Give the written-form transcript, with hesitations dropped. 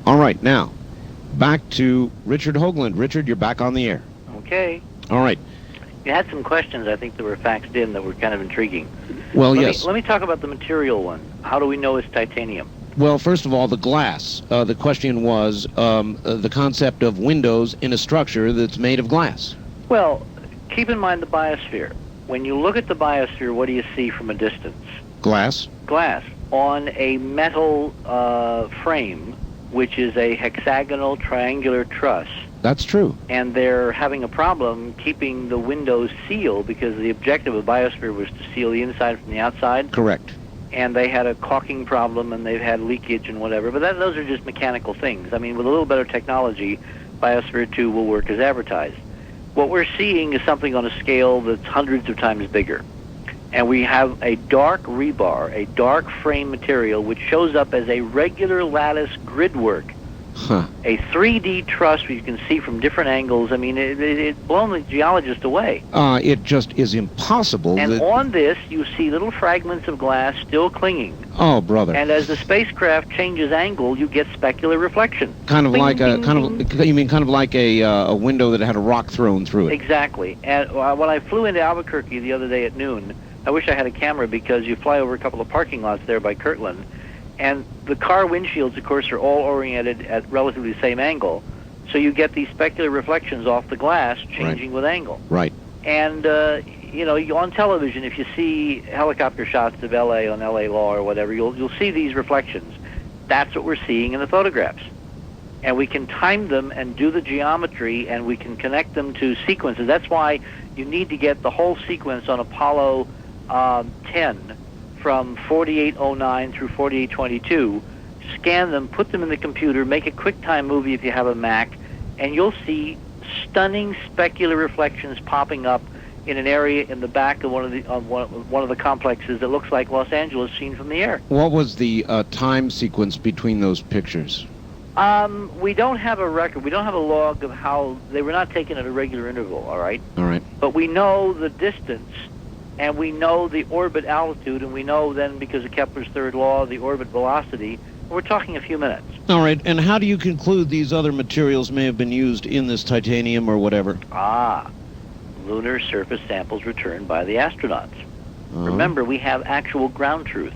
All right, now, back to Richard Hoagland. Richard, you're back on the air. Okay. All right. You had some questions, I think, that were faxed in that were kind of intriguing. Well, yes. Let me talk about the material one. How do we know it's titanium? Well, first of all, the glass. The question was the concept of windows in a structure that's made of glass. Well, keep in mind the biosphere. When you look at the biosphere, what do you see from a distance? Glass. Glass on a metal frame, which is a hexagonal triangular truss. That's true. And they're having a problem keeping the windows sealed because the objective of biosphere was to seal the inside from the outside. Correct. And they had a caulking problem, and they've had leakage and whatever. But those are just mechanical things. I mean, with a little better technology, Biosphere 2 will work as advertised. What we're seeing is something on a scale that's hundreds of times bigger. And we have a dark rebar, a dark frame material, which shows up as a regular lattice gridwork. Huh. A 3D truss where you can see from different angles. I mean, it's blown the geologist away. It just is impossible. And on this, you see little fragments of glass still clinging. Oh, brother! And as the spacecraft changes angle, you get specular reflection. Kind of Bing, like bing, you mean kind of like a window that had a rock thrown through it. Exactly. And when I flew into Albuquerque the other day at noon, I wish I had a camera because you fly over a couple of parking lots there by Kirtland. And the car windshields, of course, are all oriented at relatively the same angle. So you get these specular reflections off the glass changing with angle. Right. And, on television, if you see helicopter shots of L.A. on L.A. Law or whatever, you'll see these reflections. That's what we're seeing in the photographs. And we can time them and do the geometry, and we can connect them to sequences. That's why you need to get the whole sequence on Apollo 10 from 4809 through 4822, scan them, put them in the computer, make a QuickTime movie if you have a Mac, and you'll see stunning specular reflections popping up in an area in the back of one of the complexes that looks like Los Angeles seen from the air. What was the time sequence between those pictures? We don't have a record. We don't have a log of how they were not taken at a regular interval. All right. All right. But we know the distance. And we know the orbit altitude, and we know then, because of Kepler's third law, the orbit velocity. We're talking a few minutes. All right, and how do you conclude these other materials may have been used in this titanium or whatever? Lunar surface samples returned by the astronauts. Remember, we have actual ground truth.